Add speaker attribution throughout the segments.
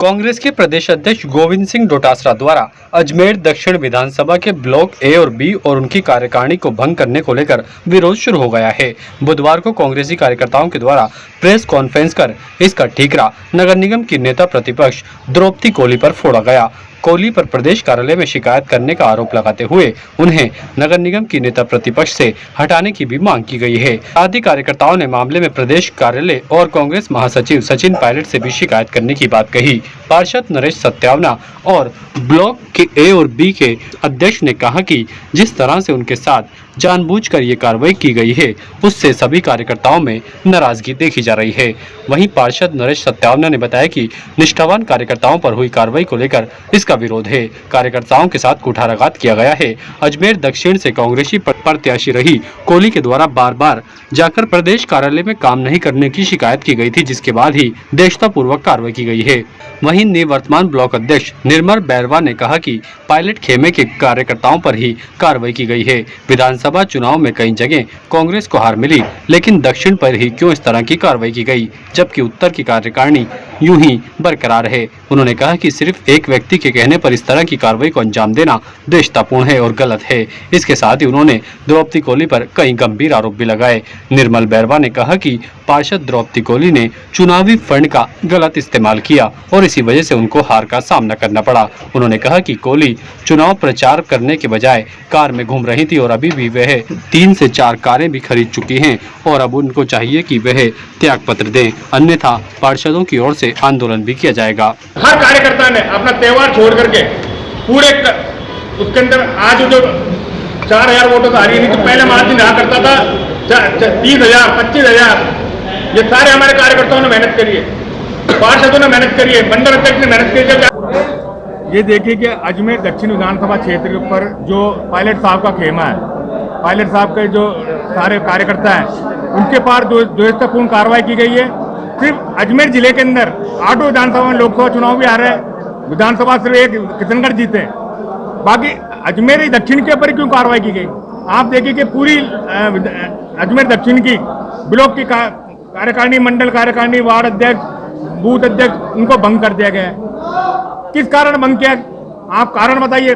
Speaker 1: कांग्रेस के प्रदेश अध्यक्ष गोविंद सिंह डोटासरा द्वारा अजमेर दक्षिण विधानसभा के ब्लॉक ए और बी और उनकी कार्यकारिणी को भंग करने को लेकर विरोध शुरू हो गया है। बुधवार को कांग्रेसी कार्यकर्ताओं के द्वारा प्रेस कॉन्फ्रेंस कर इसका ठीकरा नगर निगम की नेता प्रतिपक्ष द्रौपदी कोली पर फोड़ा गया। कोली पर प्रदेश कार्यालय में शिकायत करने का आरोप लगाते हुए उन्हें नगर निगम की नेता प्रतिपक्ष से हटाने की भी मांग की गई है। साथ ही कार्यकर्ताओं ने मामले में प्रदेश कार्यालय और कांग्रेस महासचिव सचिन पायलट से भी शिकायत करने की बात कही। पार्षद नरेश सत्यावना और ब्लॉक के ए और बी के अध्यक्ष ने कहा कि जिस तरह से उनके साथ जानबूझकर ये कार्रवाई की गई है उससे सभी कार्यकर्ताओं में नाराजगी देखी जा रही है। वहीं पार्षद नरेश सत्यावना ने बताया कि निष्ठावान कार्यकर्ताओं पर हुई कार्रवाई को लेकर इसका विरोध है। कार्यकर्ताओं के साथ कुठाराघात किया गया है। अजमेर दक्षिण से कांग्रेसी प्रत्याशी रही कोली के द्वारा बार बार जाकर प्रदेश कार्यालय में काम नहीं करने की शिकायत की गई थी, जिसके बाद ही देशतापूर्वक कार्रवाई की गई है। वहीं निवर्तमान ब्लॉक अध्यक्ष निर्मल बैरवा ने कहा कि पायलट खेमे के कार्यकर्ताओं पर ही कार्रवाई की गई है। विधानसभा चुनाव में कई जगह कांग्रेस को हार मिली, लेकिन दक्षिण पर ही क्यों इस तरह की कार्रवाई की गई, जबकि उत्तर की कार्यकारिणी यूं ही बरकरार है। उन्होंने कहा कि सिर्फ एक व्यक्ति के कहने पर इस तरह की कार्रवाई को अंजाम देना देशतापूर्ण है और गलत है। इसके साथ ही उन्होंने द्रौपदी कोली पर कई गंभीर आरोप भी लगाए। निर्मल बैरवा ने कहा कि पार्षद द्रौपदी कोली ने चुनावी फंड का गलत इस्तेमाल किया और इसी वजह से उनको हार का सामना करना पड़ा। उन्होंने कहा कि कोली चुनाव प्रचार करने के बजाय कार में घूम रही थी और अभी भी वह 3 से 4 कारें भी खरीद चुकी हैं और अब उनको चाहिए कि वह त्याग पत्र दें, अन्यथा पार्षदों की ओर से आंदोलन भी किया जाएगा।
Speaker 2: हर कार्यकर्ता ने अपना त्योहार छोड़ करके पूरे उसके अंदर आज जो 4000 वोटों आ रही है, तो पहले मार्जिन रहा करता था 30,000 25,000। ये सारे हमारे कार्यकर्ताओं ने मेहनत करी है, पार्षदों ने मेहनत करी है, मंडल अध्यक्ष ने मेहनत करी है। ये देखिए कि अजमेर दक्षिण विधानसभा क्षेत्र के ऊपर जो पायलट साहब का खेमा है, पायलट साहब के जो सारे कार्यकर्ता हैं उनके पार द्वेषपूर्ण कार्रवाई की गई है। सिर्फ अजमेर जिले के अंदर 8 विधानसभा में लोकसभा चुनाव भी आ रहे हैं, विधानसभा सिर्फ एक किशनगढ़ जीते हैं, बाकी अजमेर दक्षिण के ऊपर क्यों कार्रवाई की गई? आप देखिए कि पूरी अजमेर दक्षिण की ब्लॉक की कार्यकारिणी, मंडल कार्यकारिणी, वार्ड अध्यक्ष, बूथ अध्यक्ष, उनको भंग कर दिया गया है। किस कारण भंग किया? आप कारण बताइए।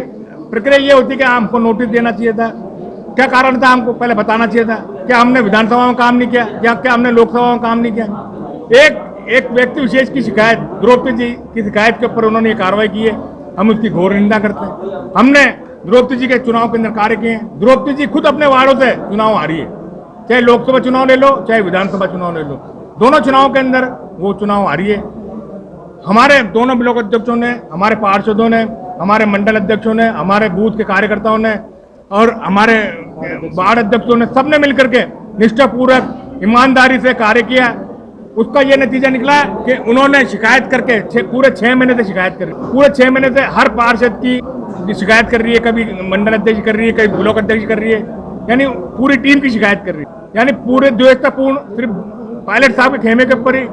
Speaker 2: प्रक्रिया ये होती है कि हमको नोटिस देना चाहिए था, क्या कारण था, हमको पहले बताना चाहिए था। क्या हमने विधानसभा में काम नहीं किया या क्या हमने लोकसभा में काम नहीं किया? एक व्यक्ति विशेष की शिकायत, द्रौपदी जी की शिकायत के ऊपर उन्होंने ये कार्रवाई की है, हम उसकी घोर निंदा करते हैं। हमने द्रौपदी जी के चुनाव के अंदर कार्य किए हैं। द्रौपदी जी खुद अपने वार्डों से चुनाव हारी है, चाहे लोकसभा चुनाव ले लो चाहे विधानसभा चुनाव ले लो, दोनों चुनाव के अंदर वो चुनाव हारी है। हमारे दोनों ब्लॉक अध्यक्षों ने, हमारे पार्षदों ने, हमारे मंडल अध्यक्षों ने, हमारे बूथ के कार्यकर्ताओं ने और हमारे वार्ड अध्यक्षों ने, सबने मिलकर के निष्ठापूर्वक ईमानदारी से कार्य किया। उसका ये नतीजा निकला कि उन्होंने शिकायत करके पूरे 6 महीने से शिकायत कर रही है, पूरे 6 महीने से हर पार्षद की शिकायत कर रही है, कभी मंडल अध्यक्ष कर रही है, कभी ब्लॉक अध्यक्ष कर रही है, यानी पूरी टीम की शिकायत कर रही है। यानी पूरे द्वेषपूर्ण सिर्फ पायलट साहब के खेमे के ऊपर ही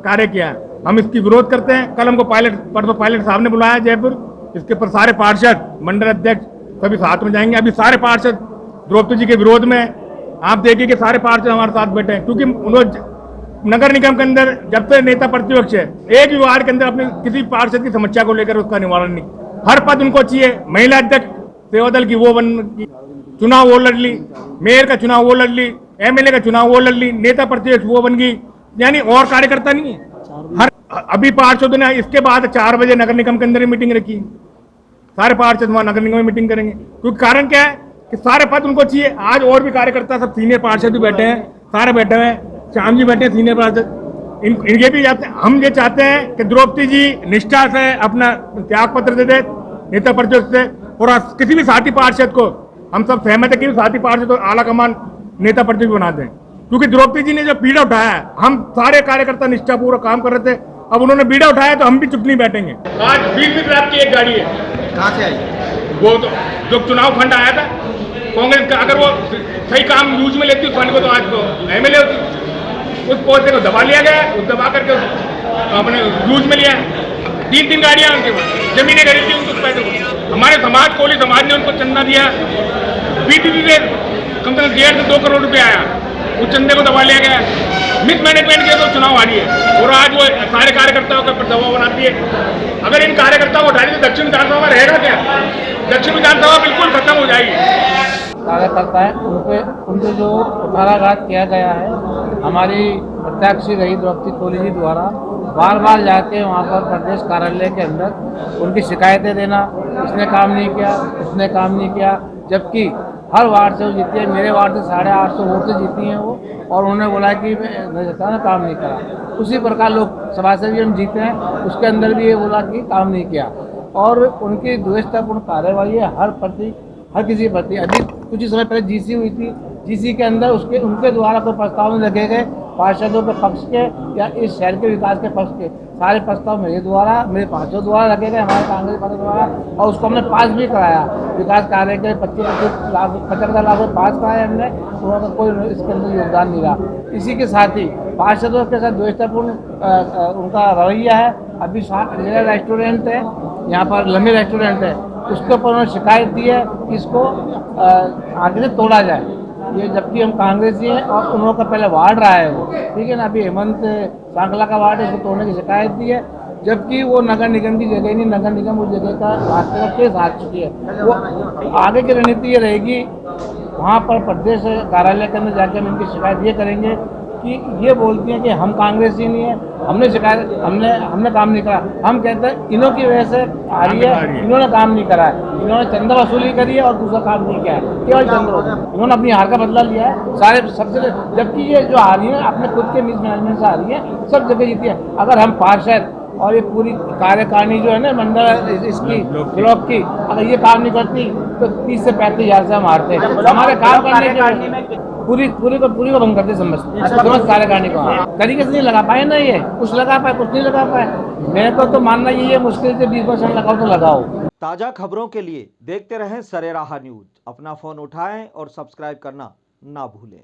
Speaker 2: कार्य किया है। हम इसकी विरोध करते हैं। कल हमको परसों पायलट साहब ने बुलाया जयपुर, इसके ऊपर सारे पार्षद, मंडल अध्यक्ष सभी साथ में जाएंगे। अभी सारे पार्षद द्रौपदी जी के विरोध में, आप देखिए कि सारे पार्षद हमारे साथ बैठे हैं, क्योंकि उन्होंने नगर निगम के अंदर जब से नेता प्रतिपक्ष है, एक भी वार्ड के अंदर अपने किसी पार्षद की समस्या को लेकर उसका निवारण नहीं। हर पद उनको चाहिए। महिला अध्यक्ष सेवा दल की वो चुनाव वो लड़ ली, मेयर का चुनाव वो लड़ ली, MLA का चुनाव वो लड़ ली, नेता प्रतिपक्ष वो बन गई, यानी और कार्यकर्ता नहीं है। हर अभी पार्षदों ने इसके बाद 4 बजे नगर निगम के अंदर ही मीटिंग रखी, सारे पार्षद वहां नगर निगम में मीटिंग करेंगे, क्योंकि कारण क्या है कि सारे पद उनको चाहिए। आज और भी कार्यकर्ता सब सीनियर पार्षद भी बैठे हैं, सारे बैठे हुए हैं, श्याम जी बैठे हैं सीनियर पार्षद, इनके भी जाते हैं। हम ये चाहते हैं कि द्रौपदी जी निष्ठा से अपना त्याग पत्र दे दे नेता प्रतिपक्ष से, और किसी भी साथी पार्षद को हम सब सहमत है कि साथी पार्षद और आला कमान नेता प्रतिपक्ष बना दें, क्योंकि द्रौपदी जी ने जो पीड़ा उठाया है, हम सारे कार्यकर्ता निष्ठापूर्वक काम कर रहे थे, अब उन्होंने बीड़ा उठाया तो हम भी चुप नहीं बैठेंगे। आज 20 रात की एक गाड़ी है, कहाँ से आई? वो तो जो चुनाव फंड आया था कांग्रेस का, अगर वो सही काम यूज में लेती उस फंड को तो आज तो MLA होती। उस पैसे को दबा लिया गया, उस दबा करके अपने यूज में लिया। 3 गाड़ियां उनके जमीनें खरीदी उस पैसे को। हमारे समाज, कोली समाज ने उनको चंदा दिया, PPP से कम से कम 1.5 से 2 करोड़ रुपये आया। उस चंदे को दबा लिया गया है। मिस मैनेजमेंट के तो चुनाव हारी है और आज वो सारे कार्यकर्ताओं के ऊपर दबाव बनाती है। अगर इन कार्यकर्ताओं को हटा दी तो दक्षिण विधानसभा में रहेगा क्या? दक्षिण विधानसभा बिल्कुल खत्म हो जाएगी।
Speaker 3: कार्यकर्ता है उनके जो कुठाराघात किया गया है, हमारी प्रत्याशी रही द्रौपदी कोली जी द्वारा बार बार जाके वहाँ पर प्रदेश कार्यालय के अंदर उनकी शिकायतें देना, इसने काम नहीं किया, उसने काम नहीं किया, जबकि हर वार्ड से वो जीती है। मेरे वार्ड से 850 वोट से जीती हैं वो, और उन्होंने बोला कि मैं काम नहीं करा। उसी प्रकार लोकसभा से भी हम जीते हैं, उसके अंदर भी ये बोला कि काम नहीं किया। और उनकी द्वेषतापूर्ण कार्यवाही है हर किसी के प्रति। अभी कुछ ही समय पहले जीसी हुई थी, जीसी के अंदर उनके द्वारा कोई प्रस्ताव नहीं रखे गए पार्षदों के पक्ष के या इस शहर के विकास के पक्ष के। सारे प्रस्ताव मेरे पार्षदों द्वारा रखे गए, हमारे कांग्रेस पार्टी द्वारा, और उसको हमने पास भी कराया। विकास कार्य के 25 लाख 75 लाख पास कराया हमने, उनका कोई इसके अंदर योगदान नहीं रहा। इसी के साथ ही पार्षदों के साथ द्वेषतापूर्ण उनका रवैया है। अभी मेरा रेस्टोरेंट है, यहाँ पर लम्बी रेस्टोरेंट है, उसके ऊपर उन्होंने शिकायत दी है कि इसको आगे से तोड़ा जाए। ये जबकि हम कांग्रेसी हैं और उन का पहले वार्ड रहा है वो, ठीक है ना। अभी हेमंत सांकला का वार्ड है, उसको तोड़ने की शिकायत दी है, जबकि वो नगर निगम की जगह नहीं, नगर निगम उस जगह का रास्ते का केस हार चुकी है। वो आगे की रणनीति ये रहेगी, वहाँ पर प्रदेश कार्यालय के अंदर जाकर हम इनकी शिकायत ये करेंगे कि ये बोलती हैं कि हम कांग्रेसी नहीं है, हमने काम नहीं करा। हम कहते हैं इन्हों की वजह से आ रही है, इन्होंने काम नहीं करा है, इन्होंने चंदा वसूली करी है और दूसरा काम नहीं किया है, केवल चंदा वसूली। इन्होंने अपनी हार का बदला लिया है सबसे, जबकि ये जो आ रही है अपने खुद के मिस मैनेजमेंट से आ रही है, सब जगह जीती है। अगर हम पार्षद और ये पूरी कार्यकारिणी जो है ना मंडल इसकी ब्लॉक की, अगर ये काम नहीं करती तो 30 से 35 हजार से हम हारते। हमारे काम करने के पूरी को भंग करते समझ कार्यकारिणी को तरीके से नहीं लगा पाए ना, ये कुछ लगा पाए कुछ नहीं लगा पाए। मेरे को तो मानना ये मुश्किल से 20% लगाओ तो लगाओ।
Speaker 4: ताज़ा खबरों के लिए देखते रहें सरेराह न्यूज। अपना फोन उठाएं और सब्सक्राइब करना ना भूलें।